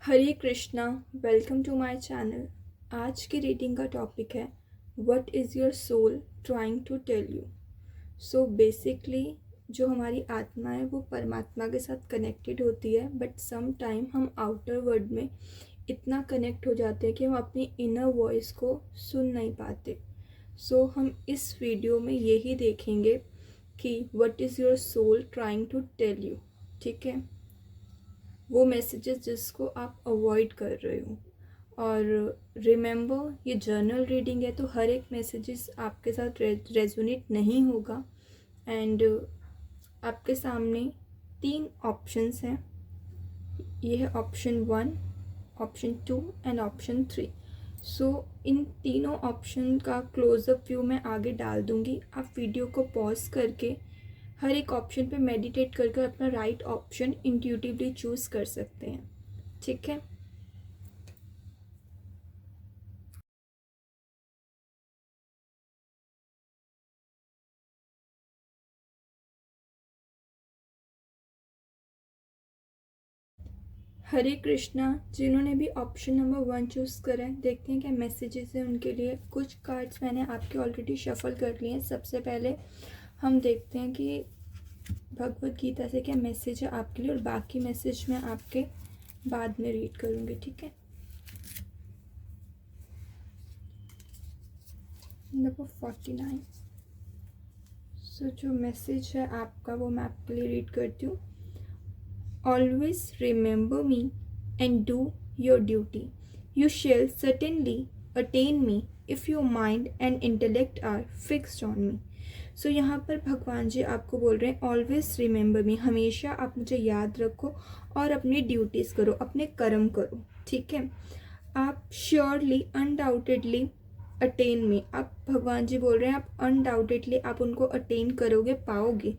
Hare Krishna. Welcome to my channel. आज की reading का टॉपिक है what is your soul trying to tell you. So basically जो हमारी आत्मा है वो परमात्मा के साथ कनेक्टेड होती है, बट सम टाइम हम आउटर वर्ल्ड में इतना कनेक्ट हो जाते हैं कि हम अपनी इनर वॉइस को सुन नहीं पाते। सो हम इस वीडियो में यही देखेंगे कि what is your soul trying to tell you. ठीक है, वो मैसेजेस जिसको आप अवॉइड कर रहे हो। और रिमेंबर, ये जर्नल रीडिंग है तो हर एक मैसेजेस आपके साथ रेजोनेट नहीं होगा। एंड आपके सामने 3 ऑप्शंस हैं। ये है ऑप्शन 1, ऑप्शन 2 एंड ऑप्शन 3। सो इन तीनों ऑप्शन का क्लोजअप व्यू मैं आगे डाल दूँगी। आप वीडियो को पॉज करके हर एक ऑप्शन पे मेडिटेट कर अपना राइट ऑप्शन इंट्यूटिवली चूज़ कर सकते हैं। ठीक है। हरे कृष्णा। जिन्होंने भी ऑप्शन नंबर 1 चूज़ करा है, देखते हैं क्या मैसेजेस हैं उनके लिए। कुछ कार्ड्स मैंने आपके ऑलरेडी शफल कर लिए हैं। सबसे पहले हम देखते हैं कि भगवत गीता से क्या मैसेज है आपके लिए, और बाकी मैसेज मैं आपके बाद में रीड करूँगी। ठीक है। नंबर 49। सो जो मैसेज है आपका वो मैं आपके लिए रीड करती हूँ। Always remember me and do your duty. You shall certainly attain me if your mind and intellect are fixed on me. सो यहाँ पर भगवान जी आपको बोल रहे हैं ऑलवेज रिमेंबर मी, हमेशा आप मुझे याद रखो और अपनी ड्यूटीज़ करो, अपने कर्म करो। ठीक है। आप श्योरली अनडाउटेडली अटेन मी, आप भगवान जी बोल रहे हैं आप अनडाउटेडली आप उनको अटेन करोगे, पाओगे,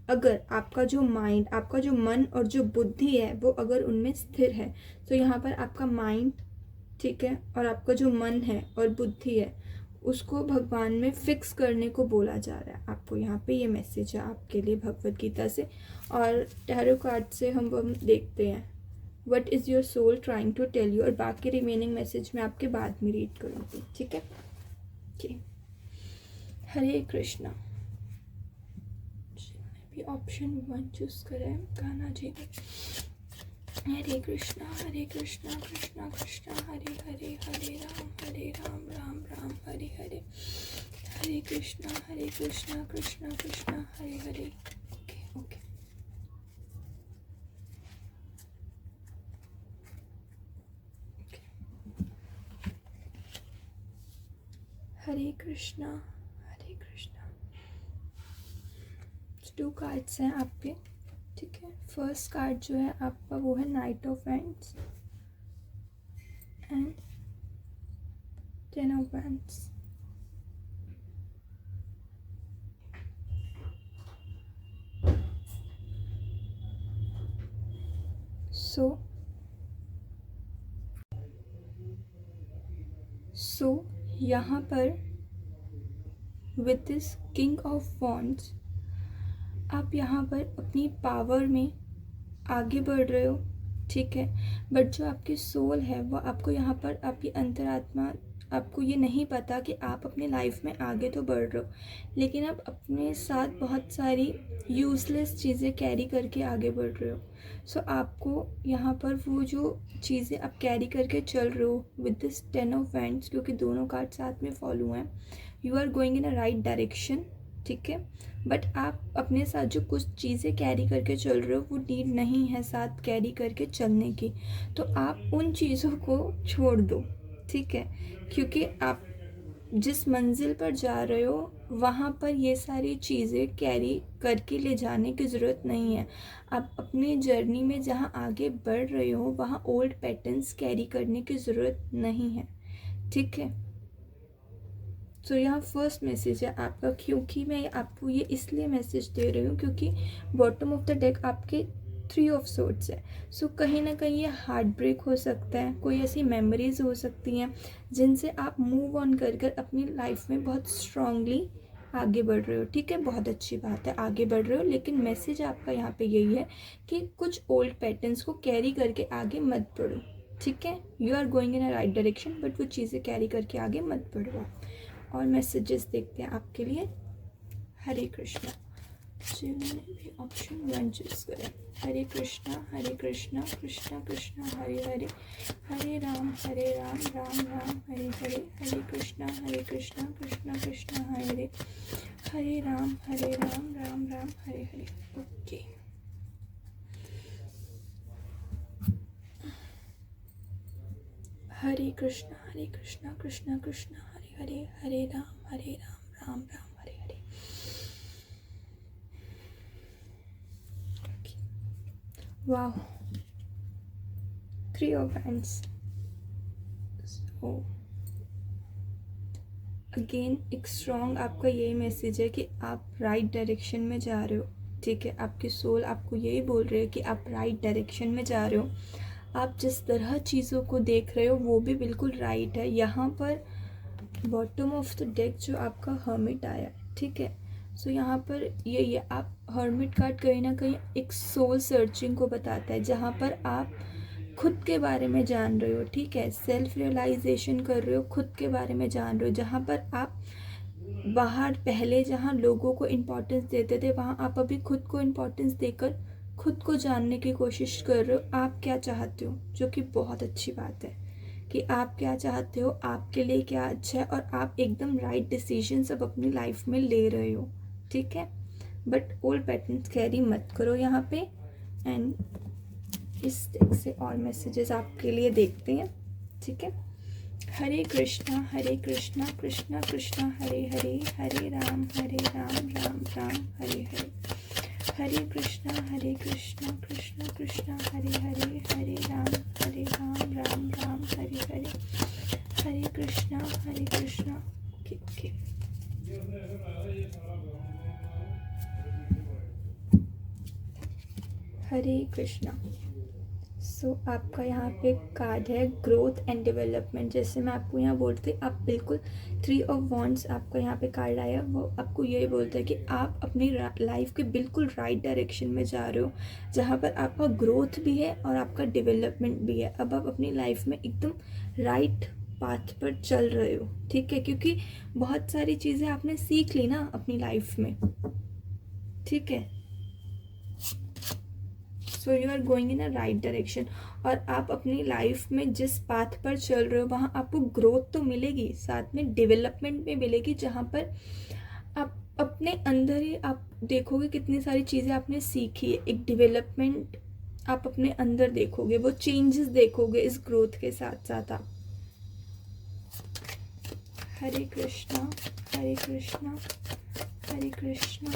अगर आपका जो माइंड, आपका जो मन और जो बुद्धि है वो अगर उनमें स्थिर है। तो यहाँ पर आपका माइंड, ठीक है, और आपका जो मन है और बुद्धि है उसको भगवान में फिक्स करने को बोला जा रहा है आपको। यहाँ पे ये मैसेज है आपके लिए भगवत गीता से। और टैरो कार्ड से हम देखते हैं what is your soul trying to tell you, और बाकी रिमेनिंग मैसेज मैं आपके बाद में रीड करूँगी। ठीक है। ओके। हरे कृष्णा। भी ऑप्शन 1 चूज करें Kanha ji. Hare Krishna Krishna Krishna Hare Hare, Hare Ram Ram Ram Hare Hare, Hare Krishna Krishna Krishna Hare Hare. Okay okay. Hare Krishna. 2 cards हैं आपके। ठीक है। फर्स्ट कार्ड जो है आपका वो है knight of wands and 10 of wands. So यहाँ पर with this king of wands आप यहाँ पर अपनी पावर में आगे बढ़ रहे हो। ठीक है। बट जो आपकी सोल है वो आपको यहाँ पर, आपकी अंतरात्मा, आपको ये नहीं पता कि आप अपनी लाइफ में आगे तो बढ़ रहे हो, लेकिन आप अपने साथ बहुत सारी यूज़लेस चीज़ें कैरी करके आगे बढ़ रहे हो। सो आपको यहाँ पर वो जो चीज़ें आप कैरी करके चल रहे हो विद दिस 10 ऑफ वैंड्स, क्योंकि दोनों कार्ड साथ में फॉलो हैं, you are going in a right direction. ठीक है। बट आप अपने साथ जो कुछ चीज़ें कैरी करके चल रहे हो वो नीड नहीं है साथ कैरी करके चलने की, तो आप उन चीज़ों को छोड़ दो। ठीक है। क्योंकि आप जिस मंजिल पर जा रहे हो वहाँ पर ये सारी चीज़ें कैरी करके ले जाने की ज़रूरत नहीं है। आप अपनी जर्नी में जहाँ आगे बढ़ रहे हो वहाँ ओल्ड पैटर्न्स कैरी करने की ज़रूरत नहीं है। ठीक है। तो यहाँ फर्स्ट मैसेज है आपका, क्योंकि मैं आपको ये इसलिए मैसेज दे रही हूँ क्योंकि बॉटम ऑफ द डेक आपके 3 ऑफ सोर्ड्स है। सो कहीं ना कहीं ये हार्ट ब्रेक हो सकता है, कोई ऐसी मेमोरीज हो सकती हैं जिनसे आप मूव ऑन कर अपनी लाइफ में बहुत स्ट्रांगली आगे बढ़ रहे हो। ठीक है, बहुत अच्छी बात है, आगे बढ़ रहे हो, लेकिन मैसेज आपका यहाँ पे यही है कि कुछ ओल्ड पैटर्न्स को कैरी करके आगे मत बढ़ो। ठीक है, you are going in a right direction, but वो चीज़ें कैरी करके आगे मत बढ़ो। और मैसेजेस देखते हैं आपके लिए। हरे कृष्णा। जिन्होंने भी ऑप्शन 1 चूज करें। हरे कृष्णा कृष्णा कृष्णा हरे हरे, हरे राम राम राम हरे हरे, हरे कृष्णा कृष्णा कृष्णा हरे हरे, हरे राम राम हरे हरे। ओके, हरे कृष्णा कृष्णा कृष्णा हरे हरे, हरे राम राम राम हरे हरे। वाह, 3 of Wands. So अगेन एक स्ट्रॉन्ग आपका यही मैसेज है कि आप राइट डायरेक्शन में जा रहे हो। ठीक है, आपकी सोल आपको यही बोल रही है कि आप राइट डायरेक्शन में जा रहे हो। आप जिस तरह चीज़ों को देख रहे हो वो भी बिल्कुल राइट है। यहाँ पर बॉटम ऑफ द डेक जो आपका हर्मिट आया है, ठीक है, सो यहाँ पर ये आप हर्मिट कार्ड कहीं ना कहीं एक सोल सर्चिंग को बताता है, जहाँ पर आप खुद के बारे में जान रहे हो। ठीक है, सेल्फ रियलाइजेशन कर रहे हो, खुद के बारे में जान रहे हो। जहाँ पर आप बाहर पहले जहाँ लोगों को इम्पोर्टेंस देते थे, वहाँ आप अभी खुद को इम्पोर्टेंस देकर खुद को जानने की कोशिश कर रहे हो। आप क्या चाहते हो, जो कि बहुत अच्छी बात है कि आप क्या चाहते हो, आपके लिए क्या अच्छा है, और आप एकदम राइट डिसीजंस अब अपनी लाइफ में ले रहे हो। ठीक है, बट ओल्ड पैटर्न्स कैरी मत करो यहाँ पे। एंड इस तरह से और मैसेजेस आपके लिए देखते हैं। ठीक है, हरे कृष्णा कृष्णा कृष्णा हरे हरे, हरे राम राम राम हरे हरे, हरे कृष्णा कृष्णा कृष्णा हरे हरे, हरे राम राम राम हरे हरे, हरे कृष्णा ओके। हरे कृष्णा। सो आपका यहाँ पे कार्ड है ग्रोथ एंड डेवलपमेंट। जैसे मैं आपको यहाँ बोलती, आप बिल्कुल 3 ऑफ वॉन्ड्स आपका यहाँ पे कार्ड आया, वो आपको यही बोलता है कि आप अपनी लाइफ के बिल्कुल राइट डायरेक्शन में जा रहे हो, जहाँ पर आपका ग्रोथ भी है और आपका डेवलपमेंट भी है। अब आप अपनी लाइफ में एकदम राइट पाथ पर चल रहे हो। ठीक है, क्योंकि बहुत सारी चीज़ें आपने सीख ली ना अपनी लाइफ में। ठीक है, so you are going in a right direction. और आप अपनी लाइफ में जिस पाथ पर चल रहे हो वहाँ आपको ग्रोथ तो मिलेगी, साथ में डेवलपमेंट भी मिलेगी, जहाँ पर आप अपने अंदर ही आप देखोगे कितनी सारी चीज़ें आपने सीखी है। एक डेवलपमेंट आप अपने अंदर देखोगे, वो चेंजेस देखोगे इस ग्रोथ के साथ साथ आप। हरे कृष्णा कृष्णा कृष्णा हरे कृष्णा,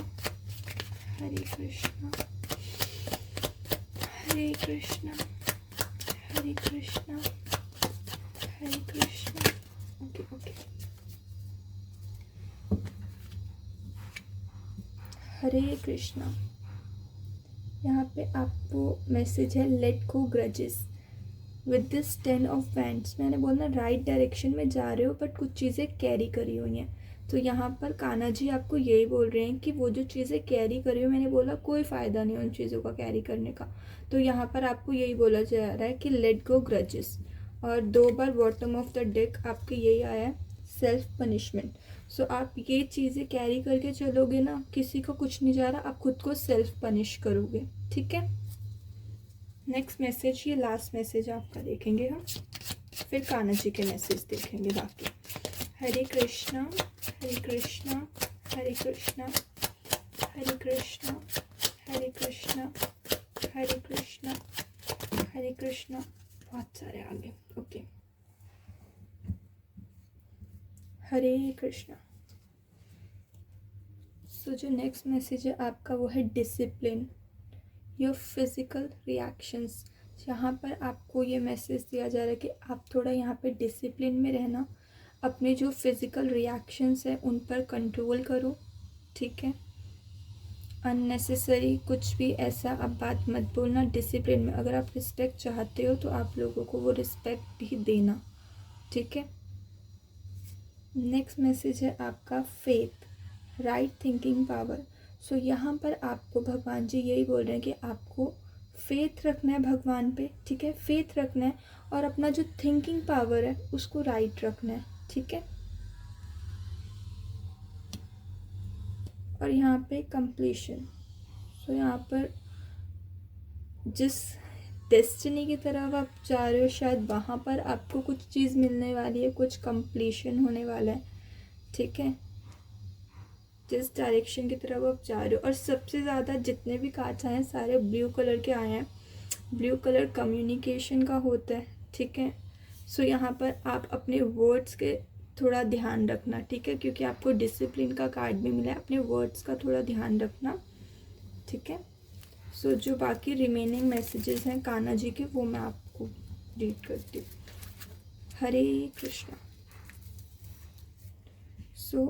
हरे कृष्णा कृष्णा ओके। हरे कृष्णा। यहाँ पे आपको मैसेज है let go grudges with this 10 of wands. मैंने बोला राइट डायरेक्शन में जा रहे हो बट कुछ चीज़ें कैरी करी हुई हैं। तो यहाँ पर कान्हा जी आपको यही बोल रहे हैं कि वो जो चीज़ें कैरी करी हो, मैंने बोला कोई फ़ायदा नहीं उन चीज़ों का कैरी करने का। तो यहाँ पर आपको यही बोला जा रहा है कि लेट गो ग्रजेस। और 2 बार बॉटम ऑफ द डेक आपके यही आया है, सेल्फ पनिशमेंट। सो आप ये चीज़ें कैरी करके चलोगे ना, किसी को कुछ नहीं जा रहा, आप खुद को सेल्फ पनिश करोगे। ठीक है, नेक्स्ट मैसेज, ये लास्ट मैसेज आपका देखेंगे हम, फिर कान्हा जी के मैसेज देखेंगे बाकी। हरे कृष्णा कृष्णा कृष्णा कृष्णा कृष्णा कृष्णा बहुत सारे आगे। ओके, हरे कृष्णा। सो जो नेक्स्ट मैसेज है आपका वो है डिसिप्लिन योर फिजिकल रिएक्शंस। यहाँ पर आपको ये मैसेज दिया जा रहा है कि आप थोड़ा यहाँ पे डिसिप्लिन में रहना, अपने जो फिज़िकल रिएक्शंस है उन पर कंट्रोल करो। ठीक है, अननेसेसरी कुछ भी ऐसा अब बात मत बोलना। डिसिप्लिन में अगर आप रिस्पेक्ट चाहते हो तो आप लोगों को वो रिस्पेक्ट भी देना। ठीक है, नेक्स्ट मैसेज है आपका फेथ, राइट थिंकिंग पावर। सो यहाँ पर आपको भगवान जी यही बोल रहे हैं कि आपको फेथ रखना है भगवान पे, ठीक है, फेथ रखना है और अपना जो थिंकिंग पावर है उसको राइट रखना है, ठीक है। और यहाँ पे कंप्लीशन, सो यहाँ पर जिस डेस्टिनी की तरफ आप जा रहे हो शायद वहाँ पर आपको कुछ चीज़ मिलने वाली है, कुछ कंप्लीशन होने वाला है, ठीक है। जिस डायरेक्शन की तरफ आप जा रहे हो, और सबसे ज़्यादा जितने भी कार्ड्स आए हैं सारे ब्लू कलर के आए हैं। ब्लू कलर कम्युनिकेशन का होता है, ठीक है। सो यहाँ पर आप अपने वर्ड्स के थोड़ा ध्यान रखना, ठीक है, क्योंकि आपको डिसिप्लिन का कार्ड भी मिला है, अपने वर्ड्स का थोड़ा ध्यान रखना, ठीक है। सो जो बाकी रिमेनिंग मैसेजेस हैं कान्हा जी के वो मैं आपको रीड करती हूँ। हरे कृष्णा। सो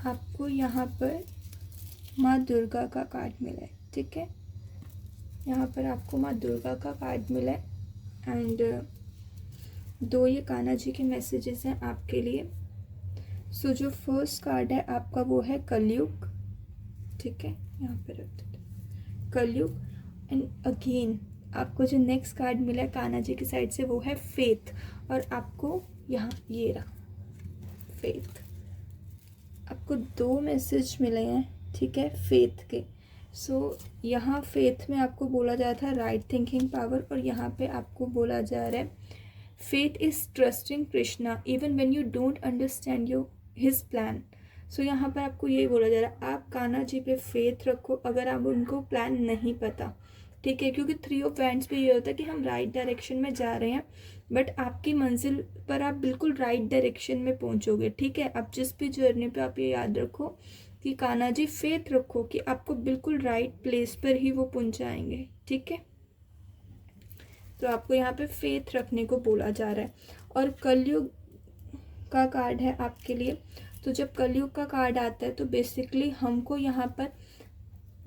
आपको यहाँ पर माँ दुर्गा का कार्ड मिला है, ठीक है। यहाँ पर आपको माँ दुर्गा का कार्ड मिला है एंड 2 ये कान्हा जी के मैसेजेस हैं आपके लिए। सो जो फर्स्ट कार्ड है आपका वो है कलयुग, ठीक है, यहाँ पे रख देते कलयुग। एंड अगेन आपको जो नेक्स्ट कार्ड मिला है कान्हा जी की साइड से वो है फेथ, और आपको यहाँ ये रहा फेथ। आपको 2 मैसेज मिले हैं, ठीक है, फेथ के। सो यहाँ फेथ में आपको बोला जा रहा था राइट थिंकिंग पावर, और यहाँ पे आपको बोला जा रहा है faith is trusting Krishna even when you don't understand your his plan. So यहाँ पर आपको ये बोला जा रहा है आप कान्हा जी पे फेथ रखो अगर आप उनको प्लान नहीं पता, ठीक है, क्योंकि 3 ऑफ वैंड्स पे ये होता है कि हम राइट डायरेक्शन में जा रहे हैं बट आपकी मंजिल पर आप बिल्कुल राइट डायरेक्शन में पहुंचोगे, ठीक है। आप जिस भी जर्नी पे आप ये याद रखो कि कान्हा जी फेथ रखो कि आपको बिल्कुल राइट प्लेस पर ही वो पहुंचाएंगे, ठीक है। तो आपको यहाँ पे फेथ रखने को बोला जा रहा है। और कलयुग का कार्ड है आपके लिए। तो जब कलयुग का कार्ड आता है तो बेसिकली हमको यहाँ पर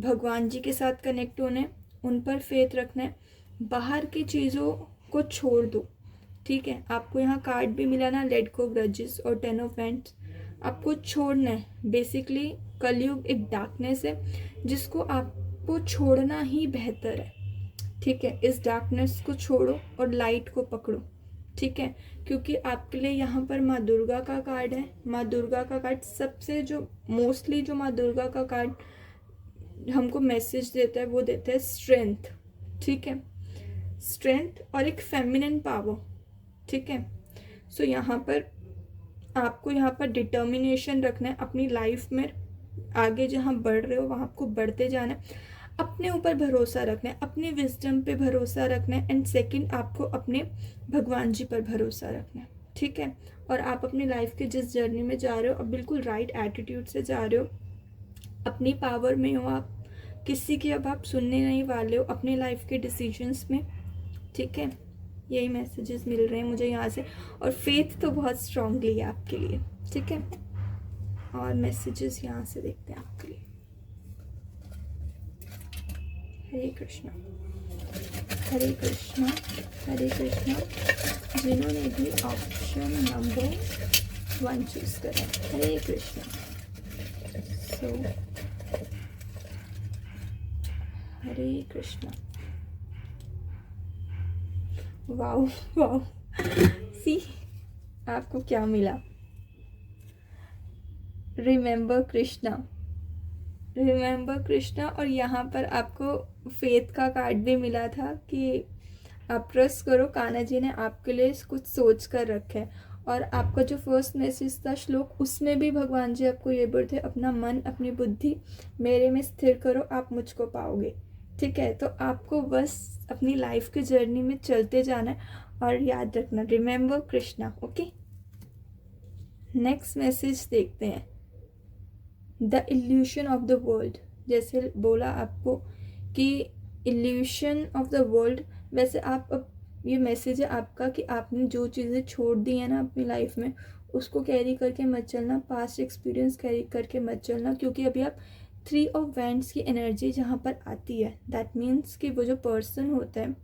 भगवान जी के साथ कनेक्ट होना है, उन पर फेथ रखना है, बाहर की चीज़ों को छोड़ दो, ठीक है। आपको यहाँ कार्ड भी मिला ना लेट गो ग्रजेस और 10 ऑफ वैंड्स, आपको छोड़ना है। बेसिकली कलयुग एक डार्कनेस है जिसको आपको छोड़ना ही बेहतर है, ठीक है। इस डार्कनेस को छोड़ो और लाइट को पकड़ो, ठीक है, क्योंकि आपके लिए यहाँ पर माँ दुर्गा का कार्ड है। माँ दुर्गा का कार्ड सबसे जो मोस्टली जो माँ दुर्गा का कार्ड हमको मैसेज देता है वो देता है स्ट्रेंथ, ठीक है, स्ट्रेंथ और एक फेमिनिन पावर, ठीक है। सो यहाँ पर आपको यहाँ पर डिटर्मिनेशन रखना है अपनी लाइफ में, आगे जहाँ बढ़ रहे हो वहाँ आपको बढ़ते जाना है, अपने ऊपर भरोसा रखना है, अपने विजडम पे भरोसा रखना है एंड सेकंड आपको अपने भगवान जी पर भरोसा रखना है, ठीक है। और आप अपनी लाइफ के जिस जर्नी में जा रहे हो अब बिल्कुल राइट एटीट्यूड से जा रहे हो, अपनी पावर में हो आप, किसी की अब आप सुनने नहीं वाले हो अपने लाइफ के डिसीजंस में, ठीक है। यही मैसेजेस मिल रहे हैं मुझे यहाँ से, और फेथ तो बहुत स्ट्रांगली है आपके लिए, ठीक है। और मैसेजेस यहाँ से देखते हैं आपके लिए। हरे कृष्णा हरे कृष्णा हरे कृष्णा। जिन्होंने भी ऑप्शन नंबर 1 चूज करा, हरे कृष्णा। सो हरे कृष्णा। वाओ वाओ, सी आपको क्या मिला, रिमेंबर कृष्णा, रिमेंबर कृष्णा। और यहाँ पर आपको फेथ का कार्ड भी मिला था कि आप ट्रस्ट करो, कान्हा जी ने आपके लिए कुछ सोच कर रखा है। और आपका जो फर्स्ट मैसेज था श्लोक, उसमें भी भगवान जी आपको ये बोलते अपना मन अपनी बुद्धि मेरे में स्थिर करो, आप मुझको पाओगे, ठीक है। तो आपको बस अपनी लाइफ की जर्नी में चलते जाना है और याद रखना remember Krishna, okay. Next message देखते हैं, the evolution of the world. जैसे बोला आपको कि इल्यूशन ऑफ द वर्ल्ड, वैसे आप अब ये मैसेज है आपका कि आपने जो चीज़ें छोड़ दी हैं ना अपनी लाइफ में उसको कैरी करके मत चलना, पास्ट एक्सपीरियंस कैरी करके मत चलना, क्योंकि अभी आप 3 ऑफ वैंड्स की एनर्जी जहाँ पर आती है दैट मीन्स कि वो जो पर्सन होता है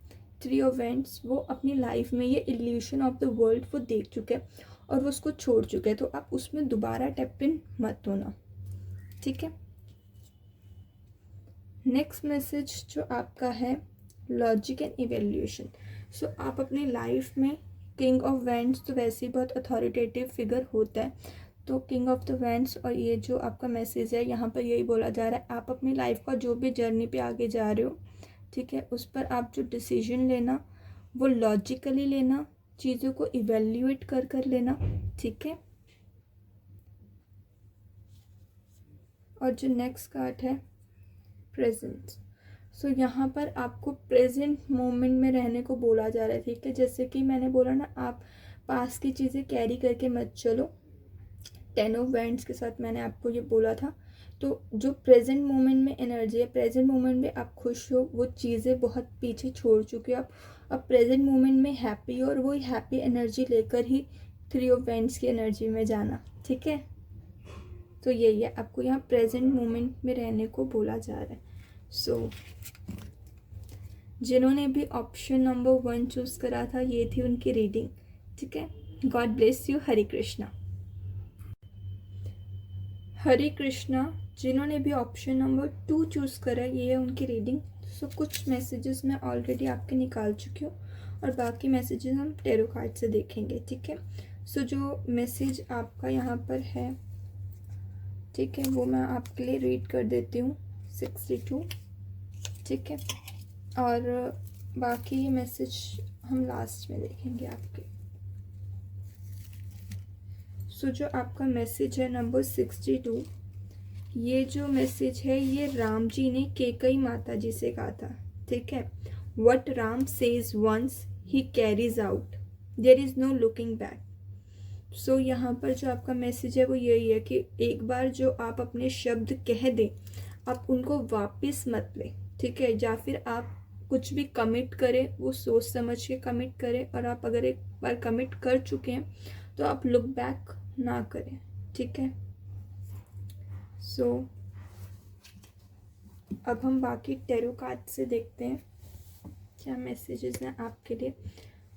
3 ऑफ वैंड्स वो अपनी लाइफ में ये इल्यूशन ऑफ द वर्ल्ड वो देख चुके हैं और वो उसको छोड़ चुके हैं, तो आप उसमें दोबारा टैप इन मत होना, ठीक है। नेक्स्ट मैसेज जो आपका है लॉजिक एंड इवेल्यूशन। सो आप अपनी लाइफ में किंग ऑफ वैंड्स तो वैसे ही बहुत अथॉरिटेटिव फिगर होता है, तो किंग ऑफ द वैंड्स और ये जो आपका मैसेज है यहाँ पर यही बोला जा रहा है, आप अपनी लाइफ का जो भी जर्नी पे आगे जा रहे हो, ठीक है, उस पर आप जो डिसीजन लेना वो लॉजिकली लेना, चीज़ों को इवेल्यूएट कर कर लेना, ठीक है। और जो नेक्स्ट कार्ड है प्रेजेंट। सो यहाँ पर आपको प्रेजेंट मोमेंट में रहने को बोला जा रहा है, ठीक है। जैसे कि मैंने बोला ना, आप पास की चीज़ें कैरी करके मत चलो, 10 ऑफ वैंड्स के साथ मैंने आपको ये बोला था। तो जो प्रेजेंट मोमेंट में एनर्जी है, प्रेजेंट मोमेंट में आप खुश हो, वो चीज़ें बहुत पीछे छोड़ चुके हो आप, अब प्रेजेंट मोमेंट में हैप्पी हो और वही हैप्पी एनर्जी लेकर ही 3 ऑफ वैंड्स की एनर्जी में जाना, ठीक है। तो यही है, आपको यहाँ प्रेजेंट मोमेंट में रहने को बोला जा रहा है। सो जिन्होंने भी ऑप्शन नंबर 1 चूज़ करा था, ये थी उनकी रीडिंग, ठीक है। God bless you. Hare Krishna. Hare Krishna. जिन्होंने भी ऑप्शन नंबर 2 चूज़ करा, ये है उनकी रीडिंग। सो कुछ मैसेजेस मैं ऑलरेडी आपके निकाल चुकी हूँ और बाकी मैसेजेस हम टेरो कार्ड से देखेंगे, ठीक है। सो जो मैसेज आपका यहाँ पर है, ठीक है, वो मैं आपके लिए रीड कर देती हूँ, 62, ठीक है। और बाकी ये मैसेज हम लास्ट में देखेंगे आपके। सो जो आपका मैसेज है नंबर 62, ये जो मैसेज है ये राम जी ने केकई माता जी से कहा था, ठीक है। What Ram says once he carries out, there is no looking back. So यहाँ पर जो आपका मैसेज है वो यही है कि एक बार जो आप अपने शब्द कह दें, आप उनको वापस मत लें, ठीक है। या फिर आप कुछ भी कमिट करें, वो सोच समझ के कमिट करें, और आप अगर एक बार कमिट कर चुके हैं तो आप लुक बैक ना करें, ठीक है। सो अब हम बाकी टेरो कार्ड से देखते हैं क्या मैसेजेस हैं आपके लिए।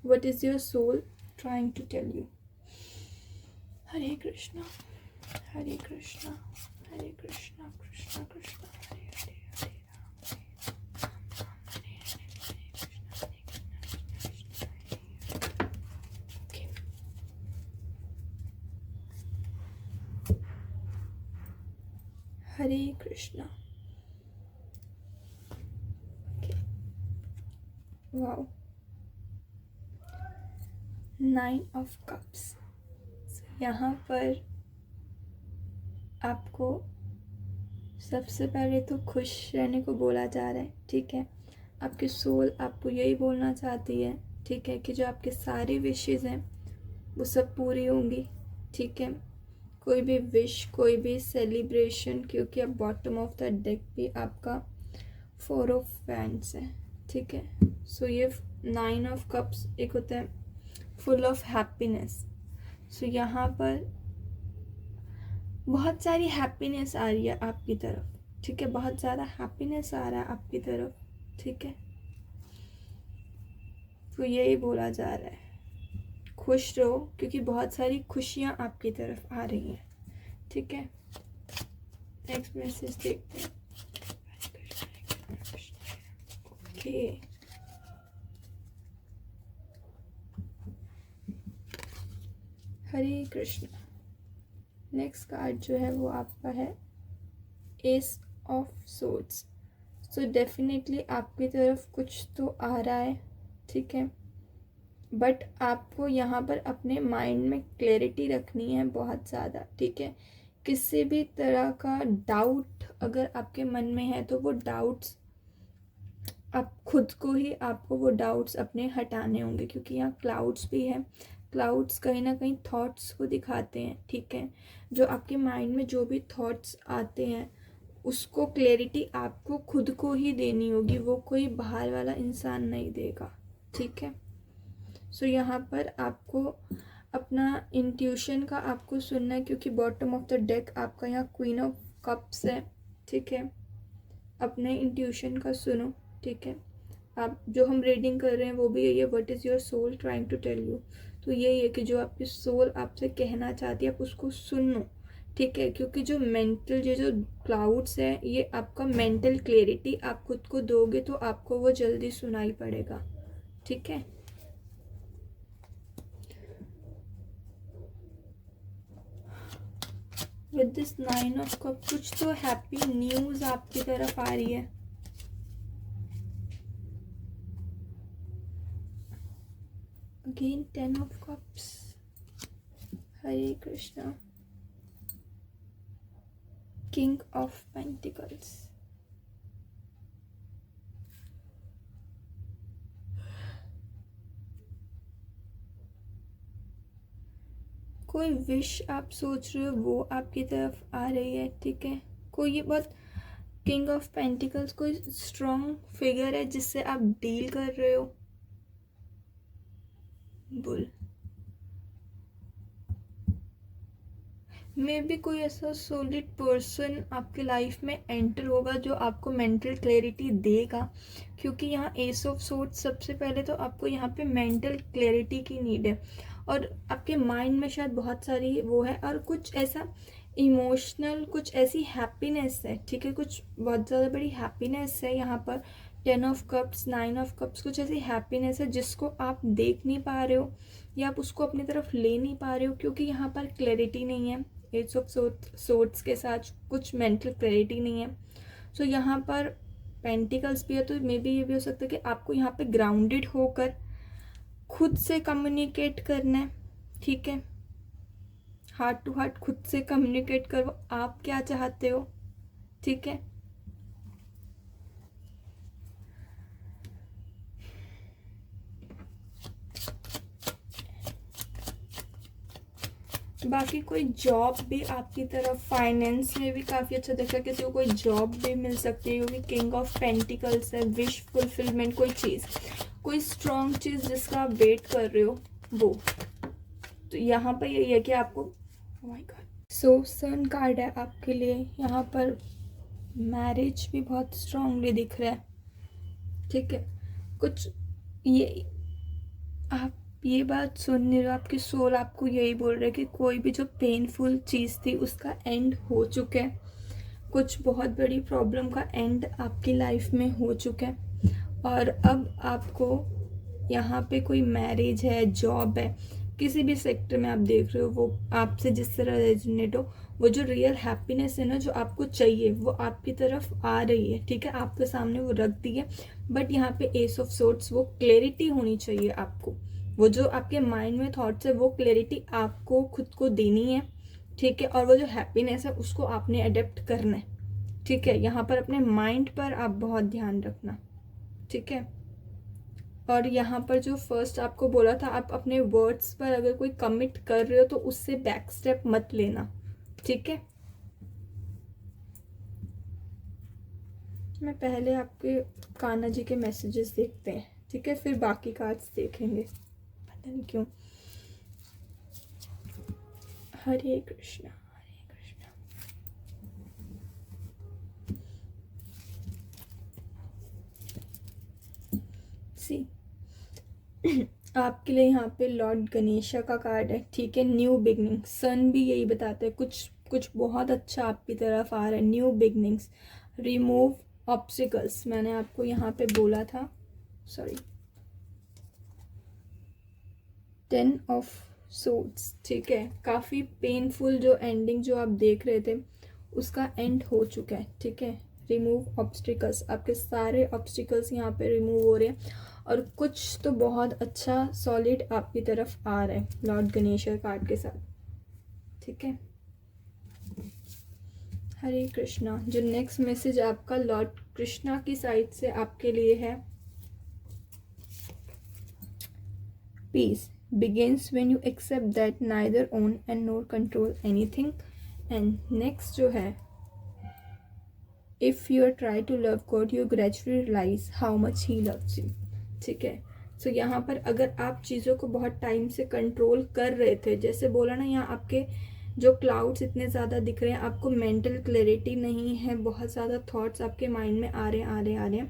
What is your soul trying to tell you. Hare Krishna Hare Krishna Hare Krishna Krishna Krishna Hare Hare Hare Ram Hare Hare Hare Krishna Hare Krishna Krishna Hare Hare. Hare Krishna. Wow, 9 of cups. यहाँ पर आपको सबसे पहले तो खुश रहने को बोला जा रहा है, ठीक है। आपकी सोल आपको यही बोलना चाहती है, ठीक है, कि जो आपके सारे विशेज़ हैं वो सब पूरी होंगी, ठीक है। कोई भी विश, कोई भी सेलिब्रेशन, क्योंकि अब बॉटम ऑफ द डेक भी आपका 4 ऑफ वैंड्स है, ठीक है। सो ये 9 ऑफ कप्स एक होता है फुल ऑफ हैप्पीनेस। सो यहाँ पर बहुत सारी हैप्पीनेस आ रही है आपकी तरफ, ठीक है, बहुत ज़्यादा हैप्पीनेस आ रहा है आपकी तरफ, ठीक है। तो यही बोला जा रहा है, खुश रहो क्योंकि बहुत सारी खुशियाँ आपकी तरफ आ रही हैं, ठीक है। नेक्स्ट मैसेज देखते हैं। Okay, Hare Krishna. Next card जो है वो आपका है S of swords. So definitely आपकी तरफ कुछ तो आ रहा है, ठीक है, बट आपको यहाँ पर अपने माइंड में क्लैरिटी रखनी है बहुत ज़्यादा, ठीक है। किसी भी तरह का डाउट अगर आपके मन में है तो वो डाउट्स आप खुद को ही, आपको वो डाउट्स अपने हटाने होंगे, क्योंकि यहाँ क्लाउड्स भी है। क्लाउड्स कहीं ना कहीं थॉट्स को दिखाते हैं, ठीक है। जो आपके माइंड में जो भी थॉट्स आते हैं उसको क्लैरिटी आपको खुद को ही देनी होगी, वो कोई बाहर वाला इंसान नहीं देगा, ठीक है। सो यहाँ पर आपको अपना इंट्यूशन का आपको सुनना है, क्योंकि बॉटम ऑफ द डेक आपका यहाँ क्वीन ऑफ कप्स है, ठीक है। अपने इंट्यूशन का सुनो, ठीक है। आप जो हम रीडिंग कर रहे हैं वो भी यही है, what is your soul trying to tell you. तो यही है कि जो आपकी सोल आपसे कहना चाहती है आप उसको सुनो, ठीक है, क्योंकि जो मेंटल ये जो क्लाउड्स है ये आपका मेंटल क्लैरिटी आप खुद को दोगे तो आपको वो जल्दी सुनाई पड़ेगा। ठीक है, विद दिस 9 ऑफ कप कुछ तो हैप्पी न्यूज आपकी तरफ आ रही है। Again 10 of cups, Hare Krishna, king of pentacles, कोई विश आप सोच रहे हो वो आपकी तरफ आ रही है। ठीक है, कोई ये बहुत किंग ऑफ पेंटिकल्स कोई स्ट्रॉन्ग फिगर है जिससे आप डील कर रहे हो। बुल, मे बी कोई ऐसा सॉलिड पर्सन आपके लाइफ में एंटर होगा जो आपको मेंटल क्लैरिटी देगा, क्योंकि यहाँ एस ऑफ सोर्ड्स सबसे पहले तो आपको यहाँ पे मेंटल क्लैरिटी की नीड है और आपके माइंड में शायद बहुत सारी वो है और कुछ ऐसा इमोशनल कुछ ऐसी हैप्पीनेस है। ठीक है, कुछ बहुत ज़्यादा बड़ी हैप्पीनेस है यहाँ पर। 10 ऑफ कप्स, 9 ऑफ कप्स, कुछ ऐसी हैप्पीनेस है जिसको आप देख नहीं पा रहे हो या आप उसको अपनी तरफ ले नहीं पा रहे हो क्योंकि यहाँ पर क्लैरिटी नहीं है। एज ऑफ सोर्ड्स के साथ कुछ मेंटल क्लैरिटी नहीं है। सो यहाँ पर पेंटिकल्स भी है तो मे बी ये भी हो सकता है कि आपको यहाँ पे ग्राउंडेड होकर खुद से कम्युनिकेट करना है। ठीक है, हार्ट टू हार्ट खुद से कम्युनिकेट करो आप क्या चाहते हो। ठीक है, बाकी कोई जॉब भी आपकी तरफ, फाइनेंस में भी काफ़ी अच्छा दिख रहा है, किसी को कोई जॉब भी मिल सकती है क्योंकि किंग ऑफ पेंटिकल्स है। विश फुलफिलमेंट, कोई चीज़, कोई स्ट्रॉन्ग चीज़ जिसका आप वेट कर रहे हो वो। तो यहाँ पर यही है कि आपको, oh my god, so sun card है आपके लिए। यहाँ पर मैरिज भी बहुत स्ट्रांगली दिख रहा है। ठीक है, कुछ ये आप ये बात सुन नहीं रहे हो, आपकी सोल आपको यही बोल रही है कि कोई भी जो पेनफुल चीज़ थी उसका एंड हो चुका है। कुछ बहुत बड़ी प्रॉब्लम का एंड आपकी लाइफ में हो चुका है और अब आपको यहाँ पे कोई मैरिज है, जॉब है, किसी भी सेक्टर में आप देख रहे हो वो आपसे जिस तरह रेजोनेट हो, वो जो रियल हैप्पीनेस है ना जो आपको चाहिए वो आपकी तरफ आ रही है। ठीक है, आपके सामने वो रख दी है, बट यहाँ पे एस ऑफ सोर्ड्स, वो क्लैरिटी होनी चाहिए आपको। वो जो आपके माइंड में थॉट्स है वो क्लैरिटी आपको खुद को देनी है। ठीक है, और वो जो हैप्पीनेस है उसको आपने अडेप्ट करना है। ठीक है, यहाँ पर अपने माइंड पर आप बहुत ध्यान रखना। ठीक है, और यहाँ पर जो फर्स्ट आपको बोला था, आप अपने वर्ड्स पर अगर कोई कमिट कर रहे हो तो उससे बैक स्टेप मत लेना। ठीक है, मैं पहले आपके कान्हा जी के मैसेजेस देखते हैं। ठीक है, फिर बाकी कार्ड्स देखेंगे, पता नहीं क्यों। हरे कृष्णा, हरे कृष्णा। सी आपके लिए यहाँ पे लॉर्ड गणेशा का कार्ड है। ठीक है, न्यू बिगनिंग, सन भी यही बताता है, कुछ कुछ बहुत अच्छा आपकी तरफ आ रहा है, न्यू बिगनिंग्स, रिमूव ऑब्स्टिकल्स, मैंने आपको यहाँ पे बोला था, सॉरी, 10 ऑफ सोर्ड्स। ठीक है, काफ़ी पेनफुल जो एंडिंग जो आप देख रहे थे उसका एंड हो चुका है। ठीक है, रिमूव ऑब्स्टिकल्स, आपके सारे ऑब्स्टिकल्स यहाँ पे रिमूव हो रहे हैं और कुछ तो बहुत अच्छा सॉलिड आपकी तरफ आ रहा है लॉर्ड गणेश कार्ड के साथ। ठीक है, हरे कृष्णा। जो नेक्स्ट मैसेज आपका लॉर्ड कृष्णा की साइड से आपके लिए है, piece begins when you accept that neither own and nor control anything. And next जो है, if you try to love God you gradually realize how much he loves you. ठीक है, so यहाँ पर अगर आप चीज़ों को बहुत टाइम से कंट्रोल कर रहे थे, जैसे बोला ना, यहाँ आपके जो क्लाउड्स इतने ज़्यादा दिख रहे हैं, आपको मेंटल क्लैरिटी नहीं है, बहुत ज़्यादा थॉट्स आपके माइंड में आ रहे हैं,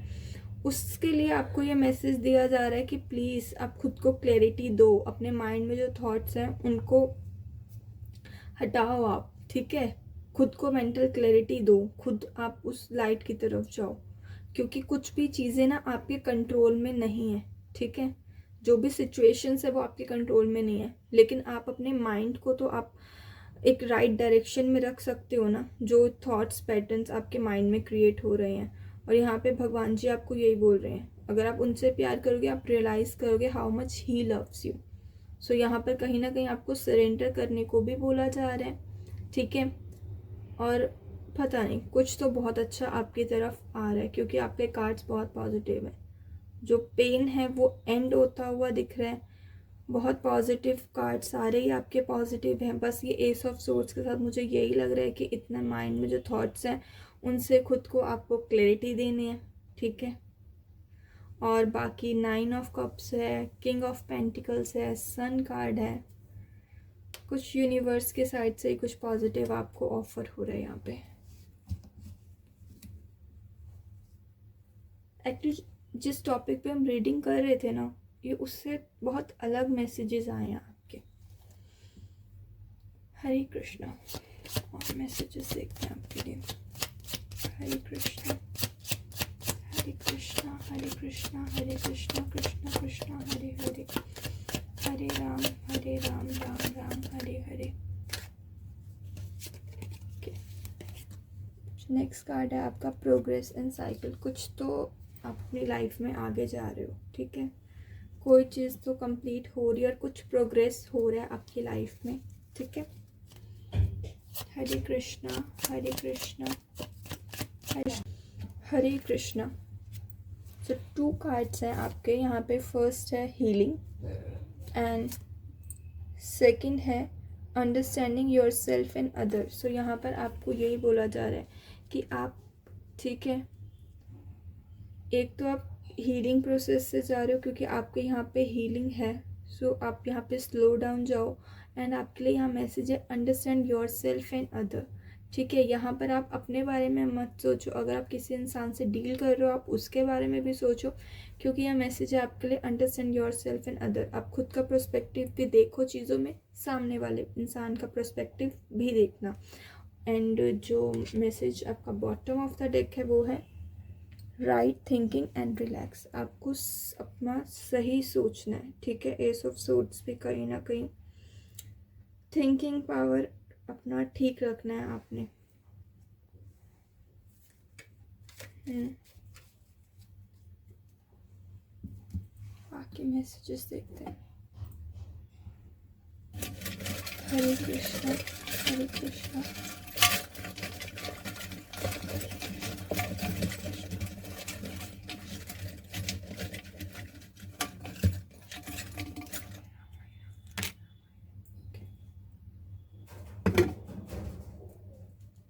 उसके लिए आपको ये मैसेज दिया जा रहा है कि प्लीज़ आप खुद को क्लैरिटी दो, अपने माइंड में जो थॉट्स हैं उनको हटाओ आप। ठीक है, खुद को मेंटल क्लैरिटी दो, खुद आप उस लाइट की तरफ जाओ, क्योंकि कुछ भी चीज़ें ना आपके कंट्रोल में नहीं है। ठीक है, जो भी सिचुएशंस है वो आपके कंट्रोल में नहीं है, लेकिन आप अपने माइंड को तो आप एक राइट डायरेक्शन में रख सकते हो ना, जो थॉट्स पैटर्न्स आपके माइंड में क्रिएट हो रहे हैं। और यहाँ पे भगवान जी आपको यही बोल रहे हैं, अगर आप उनसे प्यार करोगे, आप रियलाइज़ करोगे how much he loves you. So यहाँ पर कहीं ना कहीं आपको सरेंडर करने को भी बोला जा रहा है। ठीक है, और पता नहीं, कुछ तो बहुत अच्छा आपकी तरफ आ रहा है, क्योंकि आपके कार्ड्स बहुत पॉजिटिव है। जो पेन है वो एंड होता हुआ दिख रहा है। बहुत पॉजिटिव कार्ड, सारे ही आपके पॉजिटिव हैं। बस ये एस ऑफ सोर्ड्स के साथ मुझे यही लग रहा है कि इतना माइंड में जो थॉट्स हैं उनसे खुद को आपको क्लैरिटी देनी है। ठीक है, और बाकी 9 ऑफ कप्स है, किंग ऑफ पेंटिकल्स है, सन कार्ड है। कुछ यूनिवर्स के साइड से ही कुछ पॉजिटिव आपको ऑफर हो रहा है यहाँ पे। एक्चुअली जिस टॉपिक पे हम रीडिंग कर रहे थे ना, ये उससे बहुत अलग मैसेजेस आए हैं आपके। हरे कृष्णा, और मैसेजेस देखते हैं आपके लिए। हरे कृष्णा, हरे कृष्णा, हरे कृष्णा, हरे कृष्णा, कृष्णा कृष्णा, हरे हरे, हरे राम, राम राम, हरे हरे। नेक्स्ट कार्ड है आपका प्रोग्रेस एंड साइकिल। कुछ तो आप अपनी लाइफ में आगे जा रहे हो। ठीक है, कोई चीज़ तो कंप्लीट हो रही है और कुछ प्रोग्रेस हो रहा है आपकी लाइफ में। ठीक है, हरे कृष्णा, हरे कृष्णा, हरे कृष्णा। तो 2 कार्ड्स हैं आपके यहाँ पे। फर्स्ट है हीलिंग एंड सेकंड है understanding yourself and other. So यहाँ पर आपको यही बोला जा रहा है कि आप, ठीक है, एक तो आप हीलिंग प्रोसेस से जा रहे हो क्योंकि आपके यहाँ पे हीलिंग है। सो आप यहाँ पे स्लो डाउन जाओ, एंड आपके लिए यहाँ मैसेज है understand your self and other. ठीक है, यहाँ पर आप अपने बारे में मत सोचो, अगर आप किसी इंसान से डील कर रहे हो आप उसके बारे में भी सोचो, क्योंकि यह मैसेज है आपके लिए understand your self and other. आप खुद का पर्सपेक्टिव भी देखो चीज़ों में, सामने वाले इंसान का पर्सपेक्टिव भी देखना। एंड जो मैसेज आपका बॉटम ऑफ द डेक है वो है राइट थिंकिंग एंड रिलैक्स। आपको अपना सही सोचना है। ठीक है, एस ऑफ सोर्ड्स भी कहीं ना कहीं थिंकिंग पावर अपना ठीक रखना है आपने। बाकी मैसेजेस देखते हैं। हरे कृष्णा, हरे कृष्णा।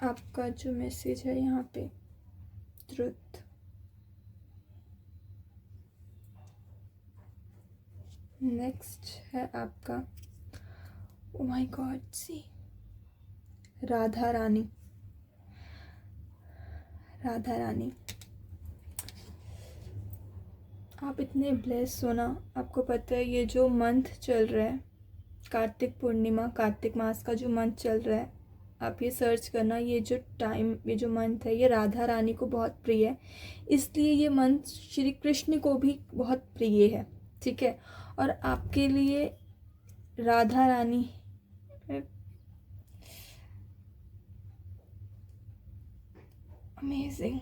आपका जो मैसेज है यहाँ पे ट्रुथ। नेक्स्ट है आपका, ओ माय गॉड, सी राधा रानी। राधा रानी, आप इतने ब्लेस्ड हो ना। आपको पता है ये जो मंथ चल रहा है, कार्तिक पूर्णिमा, कार्तिक मास का जो मंथ चल रहा है, आप ये सर्च करना, ये जो टाइम, ये जो मंथ है, ये राधा रानी को बहुत प्रिय है। इसलिए ये मंथ श्री कृष्ण को भी बहुत प्रिय है। ठीक है, और आपके लिए राधा रानी अमेजिंग,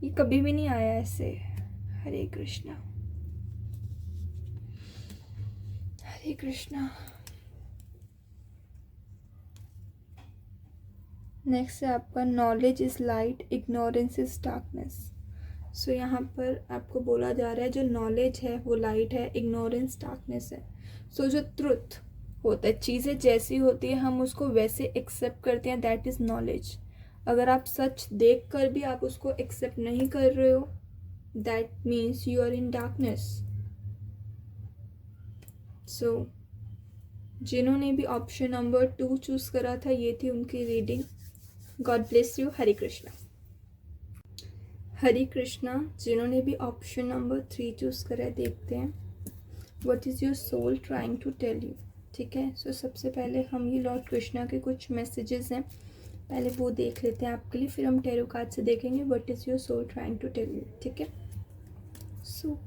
ये कभी भी नहीं आया ऐसे। हरे कृष्णा, हरे कृष्णा। नेक्स्ट है आपका knowledge is light, ignorance is darkness. So यहाँ पर आपको बोला जा रहा है जो नॉलेज है वो लाइट है, इग्नोरेंस डार्कनेस है। सो जो ट्रुथ होता है, चीज़ें जैसी होती है हम उसको वैसे एक्सेप्ट करते हैं, दैट इज़ नॉलेज। अगर आप सच देख कर भी आप उसको एक्सेप्ट नहीं कर रहे हो, that means you are in darkness. So जिन्होंने भी ऑप्शन नंबर 2 चूज़ करा था, ये थी उनकी reading. God bless you. Hare Krishna. Hare Krishna. जिन्होंने भी ऑप्शन नंबर 3 चूज़ करा है, देखते हैं what is your soul trying to tell you. ठीक है। सो सबसे पहले हम ये लॉर्ड कृष्णा के कुछ मैसेजेस हैं, पहले वो देख लेते हैं आपके लिए, फिर हम टैरो कार्ड से देखेंगे what is your soul trying to tell you. ठीक है। सो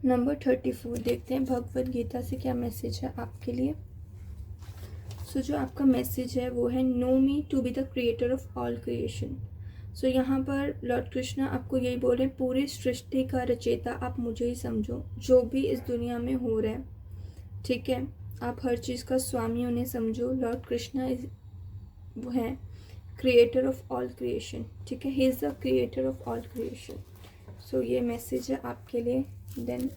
नंबर 34 देखते हैं भगवद गीता से क्या मैसेज है आपके लिए। सो जो आपका मैसेज है वो है know me to be the creator of all creation. So यहाँ पर लॉर्ड कृष्णा आपको यही बोल रहे हैं, पूरी सृष्टि का रचयिता आप मुझे ही समझो, जो भी इस दुनिया में हो रहा है। ठीक है। आप हर चीज़ का स्वामी उन्हें समझो। लॉर्ड कृष्णा वो है क्रिएटर ऑफ ऑल क्रिएशन। ठीक है। He is the creator of all creation. So ये मैसेज है आपके लिए। देन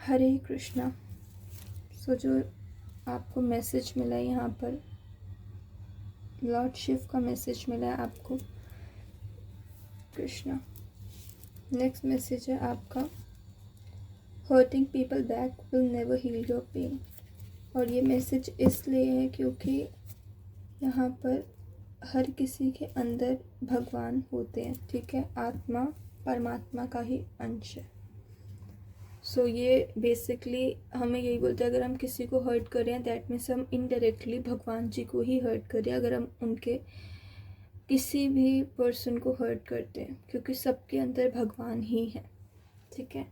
हरे कृष्णा। सो जो आपको मैसेज मिला है यहाँ पर, लॉर्ड शिव का मैसेज मिला है आपको। कृष्णा। नेक्स्ट मैसेज है आपका hurting people back will never heal your pain. और ये मैसेज इसलिए है क्योंकि यहाँ पर हर किसी के अंदर भगवान होते हैं। ठीक है। आत्मा परमात्मा का ही अंश है। सो ये बेसिकली हमें यही बोलते हैं, अगर हम किसी को हर्ट कर रहे हैं दैट मीन्स हम इनडायरेक्टली भगवान जी को ही हर्ट कर रहे हैं, अगर हम उनके किसी भी पर्सन को हर्ट करते हैं, क्योंकि सबके अंदर भगवान ही है। ठीक है।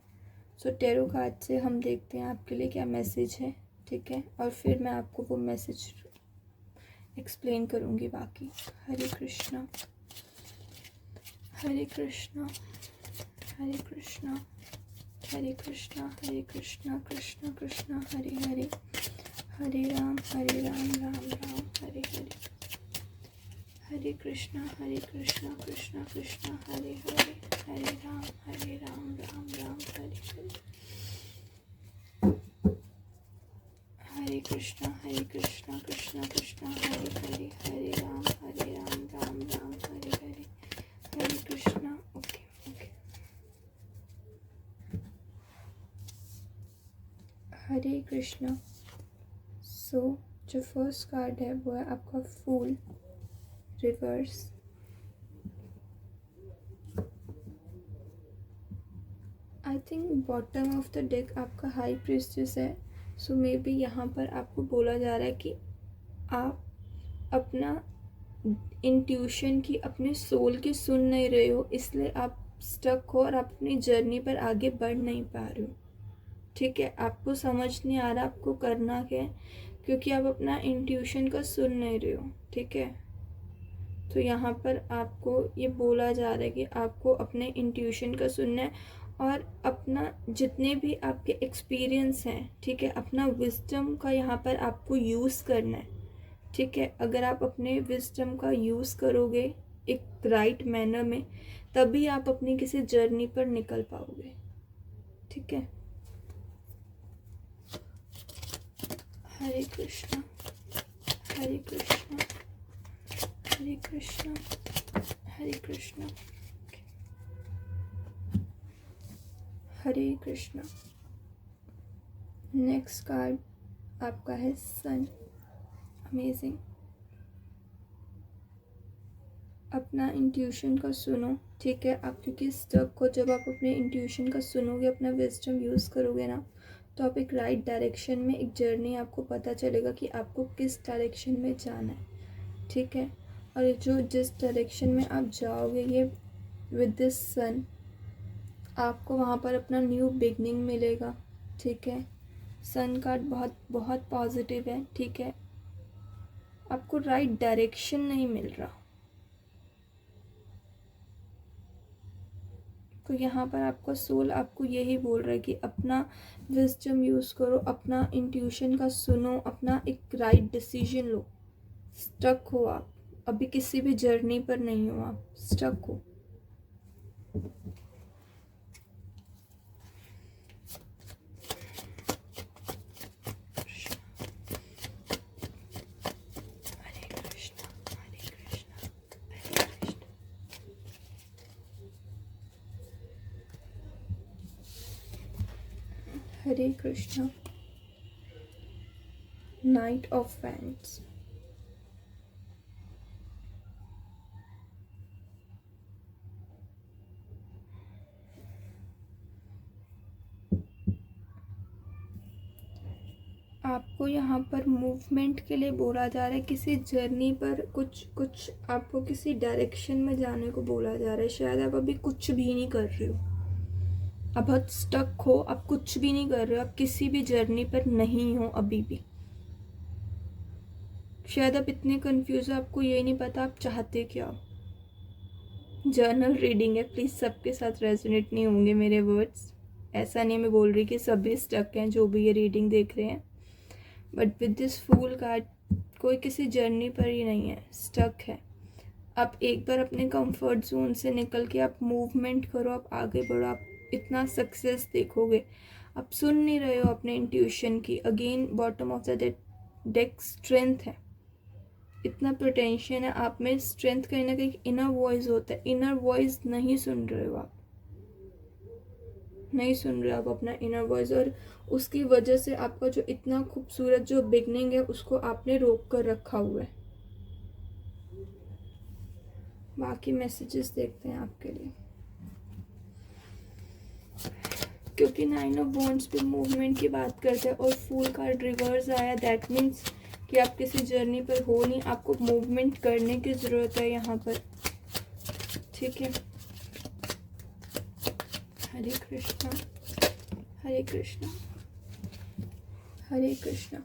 सो टैरो कार्ड से हम देखते हैं आपके लिए क्या मैसेज है। ठीक है। और फिर मैं आपको वो मैसेज एक्सप्लेन करूँगी बाकी। Hare Krishna Hare Krishna Hare Krishna Hare Krishna Hare Krishna Krishna Krishna Hare Hare, Hare Ram Ram Ram Hare Hare, Hare Krishna Krishna Krishna Hare Hare, Hare Ram Ram Ram Hare Hare, Hare Krishna Krishna Krishna Hare Hare, Hare Ram Ram Ram Hare Hare, Hare Krishna. Okay okay. Hare Krishna. So जो फर्स्ट कार्ड है वो है आपका fool reverse. I think bottom of the deck आपका हाई प्रीस्टेस है। सो मे बी यहाँ पर आपको बोला जा रहा है कि आप अपना इंट्यूशन की, अपने सोल की सुन नहीं रहे हो, इसलिए आप स्टक हो और आप अपनी जर्नी पर आगे बढ़ नहीं पा रहे हो। ठीक है। आपको समझ नहीं आ रहा आपको करना क्या है, क्योंकि आप अपना इंट्यूशन का सुन नहीं रहे हो। ठीक है। तो यहाँ पर आपको ये बोला जा रहा है कि आपको अपने इंट्यूशन का सुनना है और अपना जितने भी आपके एक्सपीरियंस हैं, ठीक है, अपना विजडम का यहाँ पर आपको यूज़ करना है। ठीक है। अगर आप अपने विजडम का यूज़ करोगे एक राइट मैनर में, तभी आप अपनी किसी जर्नी पर निकल पाओगे। ठीक है। हरे कृष्णा हरे कृष्णा हरे कृष्णा हरे कृष्णा हरे कृष्णा। नेक्स्ट कार्ड आपका है सन। अमेजिंग। अपना इंट्यूशन का सुनो। ठीक है। आप क्योंकि स्टक हो, जब आप अपने इंट्यूशन का सुनोगे, अपना विजडम यूज़ करोगे ना, तो आप एक राइट डायरेक्शन में, एक जर्नी आपको पता चलेगा कि आपको किस डायरेक्शन में जाना है। ठीक है। और जो जिस डायरेक्शन में आप जाओगे, ये विद दिस सन आपको वहाँ पर अपना न्यू बिगनिंग मिलेगा। ठीक है। सन कार्ड बहुत बहुत पॉजिटिव है। ठीक है। आपको राइट डायरेक्शन नहीं मिल रहा, तो यहाँ पर आपका सोल आपको यही बोल रहा है कि अपना विजडम यूज़ करो, अपना इंट्यूशन का सुनो, अपना एक राइट डिसीजन लो। स्टक हो आप, अभी किसी भी जर्नी पर नहीं हो, आप स्टक हो। Hare Krishna. Knight of wands. आपको यहाँ पर मूवमेंट के लिए बोला जा रहा है, किसी जर्नी पर कुछ आपको किसी डायरेक्शन में जाने को बोला जा रहा है। शायद आप अभी कुछ भी नहीं कर रहे हो, आप बहुत स्टक हो, आप कुछ भी नहीं कर रहे हो, आप किसी भी जर्नी पर नहीं हो अभी भी। शायद आप इतने कंफ्यूज हो, आपको ये नहीं पता आप चाहते क्या हो। जर्नल रीडिंग है, प्लीज़ सबके साथ रेजोनेट नहीं होंगे मेरे वर्ड्स। ऐसा नहीं मैं बोल रही कि सभी स्टक हैं जो भी ये रीडिंग देख रहे हैं, but with this fool card कोई किसी जर्नी पर ही नहीं है, स्टक है। आप एक बार अपने कंफर्ट जोन से निकल के आप मूवमेंट करो, आप आगे बढ़ो, आप इतना सक्सेस देखोगे। आप सुन नहीं रहे हो अपने इंट्यूशन की। Again bottom of the deck strength है, इतना प्रोटेंशन है आप में, स्ट्रेंथ कहीं ना कहीं इनर वॉइस होता है। इनर वॉइस नहीं सुन रहे हो आप, नहीं सुन रहे हो आप अपना इनर वॉइस, और उसकी वजह से आपका जो इतना खूबसूरत जो बिगनिंग है उसको आपने रोक कर रखा हुआ है। बाकी मैसेजेस देखते हैं आपके लिए, क्योंकि 9 ऑफ वॉन्ड्स पे मूवमेंट की बात करते हैं और फूल कार्ड रिवर्स आया, दैट मीन्स कि आप किसी जर्नी पर हो नहीं, आपको मूवमेंट करने की ज़रूरत है यहाँ पर, ठीक है। हरे कृष्णा, हरे कृष्णा, हरे कृष्णा।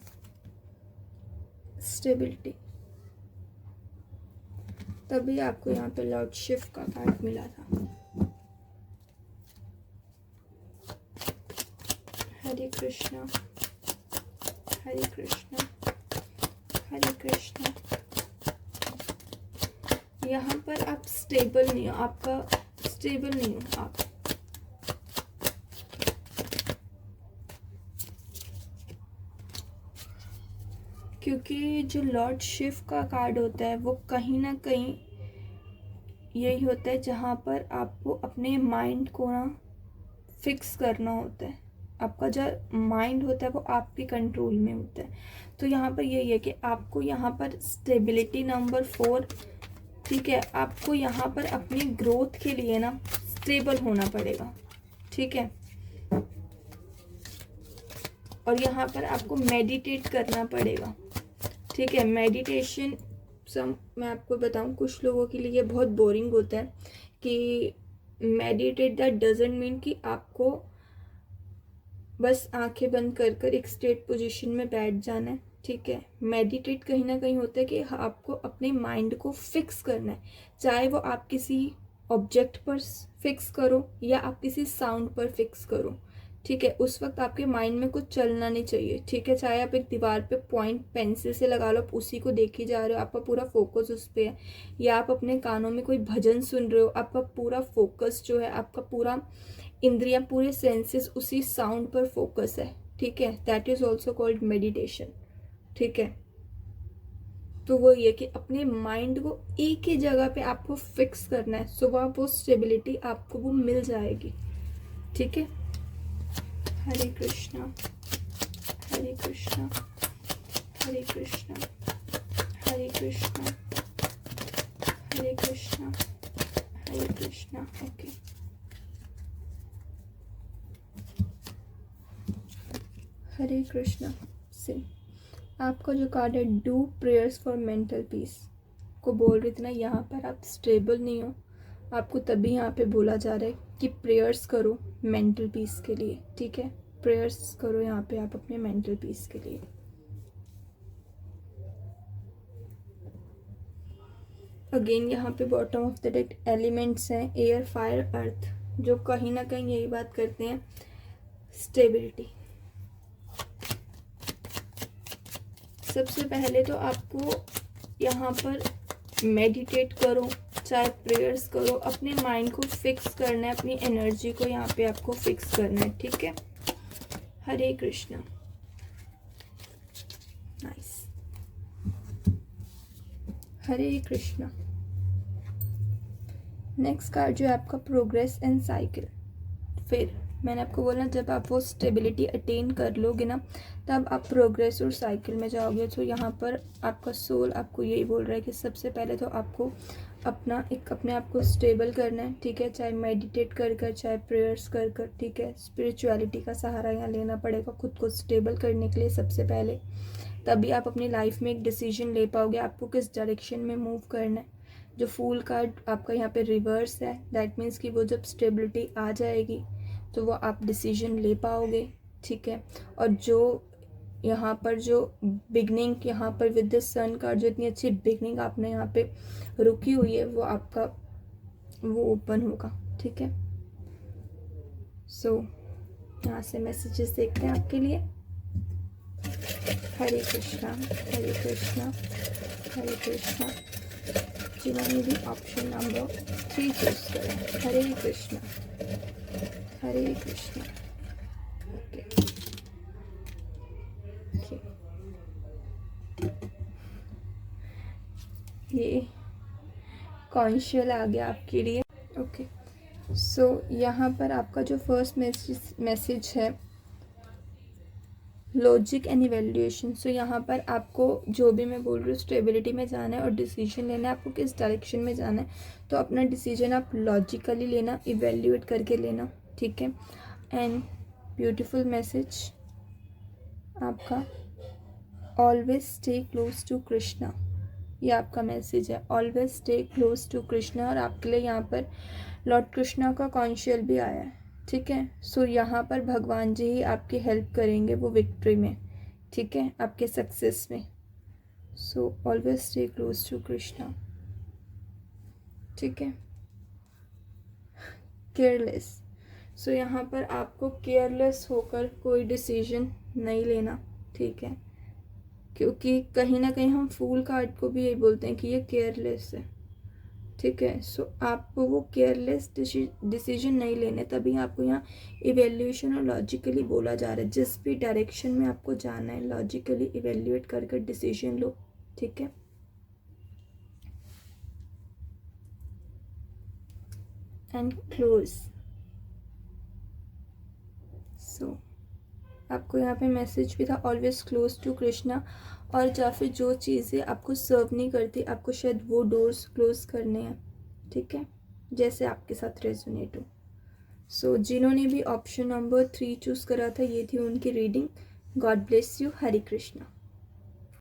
स्टेबिलिटी, तभी आपको यहाँ पे लॉर्ड शिव का कार्ड मिला था। हरे कृष्णा, हरे कृष्णा, हरे कृष्णा। यहाँ पर आप स्टेबल नहीं हो, आपका स्टेबल नहीं हो आप, क्योंकि जो लॉर्ड शिव का कार्ड होता है वो कहीं ना कहीं यही होता है जहाँ पर आपको अपने माइंड को ना फिक्स करना होता है। आपका जो माइंड होता है वो आपके कंट्रोल में होता है। तो यहाँ पर यही है कि आपको यहाँ पर स्टेबिलिटी नंबर 4, ठीक है, आपको यहाँ पर अपनी ग्रोथ के लिए ना स्टेबल होना पड़ेगा, ठीक है। और यहाँ पर आपको मेडिटेट करना पड़ेगा, ठीक है। मेडिटेशन मैं आपको बताऊं, कुछ लोगों के लिए बहुत बोरिंग होता है कि मेडिटेट, दैट डजंट मीन कि आपको बस आंखें बंद कर कर एक स्ट्रेट पोजीशन में बैठ जाना है, ठीक है। मेडिटेट कहीं ना कहीं होता है कि आपको अपने माइंड को फिक्स करना है, चाहे वो आप किसी ऑब्जेक्ट पर फिक्स करो या आप किसी साउंड पर फिक्स करो, ठीक है। उस वक्त आपके माइंड में कुछ चलना नहीं चाहिए, ठीक है। चाहे आप एक दीवार पे पॉइंट पेंसिल से लगा लो, आप उसी को देखी जा रहे हो, आपका पूरा फोकस उस पर है, या आप अपने कानों में कोई भजन सुन रहे हो, आपका पूरा फोकस जो है, आपका पूरा इंद्रियां, पूरे सेंसेस उसी साउंड पर फोकस है, ठीक है। That is also called meditation, ठीक है। तो वो ये कि अपने माइंड को एक ही जगह पे आपको फिक्स करना है, सुबह वो स्टेबिलिटी आपको वो मिल जाएगी, ठीक है। हरे कृष्णा, हरे कृष्णा, हरे कृष्णा, हरे कृष्णा, हरे कृष्णा, हरे कृष्णा। ओके, हरे कृष्णा से आपका जो कार्ड है do prayers for mental peace को बोल रही थी ना, यहाँ पर आप स्टेबल नहीं हो, आपको तभी यहाँ पे बोला जा रहा है कि प्रेयर्स करो मेंटल पीस के लिए, ठीक है। प्रेयर्स करो यहाँ पे आप अपने मेंटल पीस के लिए। अगेन यहाँ पे bottom of the deck elements हैं एयर, फायर, अर्थ, जो कहीं ना कहीं यही बात करते हैं स्टेबिलिटी। सबसे पहले तो आपको यहाँ पर मेडिटेट करो, चाहे प्रेयर्स करो, अपने माइंड को फिक्स करना है, अपनी एनर्जी को यहाँ पे आपको फिक्स करना है, ठीक है। हरे कृष्णा, नाइस, हरे कृष्णा। नेक्स्ट कार्ड जो है आपका प्रोग्रेस एंड साइकिल। फिर मैंने आपको बोला जब आप वो स्टेबिलिटी अटेन कर लोगे ना, तब आप प्रोग्रेस और साइकिल में जाओगे। तो यहाँ पर आपका सोल आपको यही बोल रहा है कि सबसे पहले तो आपको अपने आप को स्टेबल करना है, ठीक है। चाहे मेडिटेट कर कर, चाहे प्रेयर्स कर कर, ठीक है। स्पिरिचुअलिटी का सहारा यहाँ लेना पड़ेगा खुद को स्टेबल करने के लिए सबसे पहले। तभी आप अपनी लाइफ में एक डिसीजन ले पाओगे आपको किस डायरेक्शन में मूव करना है। जो फूल कार्ड आपका यहाँ पे रिवर्स है, दैट मीन्स कि वो जब स्टेबिलिटी आ जाएगी तो वो आप डिसीजन ले पाओगे, ठीक है। और जो यहाँ पर जो बिगनिंग यहाँ पर विद द सन कार्ड, जो इतनी अच्छी बिगनिंग आपने यहाँ पे रुकी हुई है, वो आपका वो ओपन होगा, ठीक है। सो यहाँ से मैसेजेस देखते हैं आपके लिए। हरे कृष्णा हरे कृष्णा हरे कृष्णा। जिन्होंने भी ऑप्शन नंबर 3 चूज करें, हरे कृष्णा हरे कृष्णा। ओके ये कॉन्शियल आ गया आपके लिए। ओके सो यहाँ पर आपका जो फर्स्ट मैसेज है लॉजिक एंड इवेल्युएशन। सो यहाँ पर आपको जो भी मैं बोल रही हूँ स्टेबिलिटी में जाना है और डिसीजन लेना है, आपको किस डायरेक्शन में जाना है। तो अपना डिसीजन आप लॉजिकली लेना, इवेल्युएट करके लेना, ठीक है। एंड ब्यूटीफुल मैसेज आपका, always stay close to Krishna. ये आपका मैसेज है, always stay close to Krishna. और आपके लिए यहाँ पर लॉर्ड कृष्णा का कॉन्शियल भी आया है, ठीक है। सो यहाँ पर भगवान जी ही आपकी हेल्प करेंगे वो विक्ट्री में, ठीक है, आपके सक्सेस में। So always stay close to Krishna, ठीक है। केयरलेस। सो यहाँ पर आपको केयरलेस होकर कोई डिसीजन नहीं लेना, ठीक है, क्योंकि कहीं ना कहीं हम फूल कार्ड को भी यही बोलते हैं कि ये केयरलेस है, ठीक है। सो आपको वो केयरलेस डिसीजन नहीं लेने, तभी आपको यहाँ इवेल्यूएशन और लॉजिकली बोला जा रहा है। जिस भी डायरेक्शन में आपको जाना है लॉजिकली इवेल्यूएट कर कर डिसीजन लो, ठीक है। And close. सो आपको यहाँ पे मैसेज भी था ऑलवेज क्लोज टू कृष्णा। और या फिर जो चीज़ें आपको सर्व नहीं करती, आपको शायद वो डोर्स क्लोज करने हैं, ठीक है, जैसे आपके साथ रेजोनेट हो। सो जिन्होंने भी ऑप्शन नंबर 3 चूज़ करा था, ये थी उनकी reading. God bless you. Hare Krishna.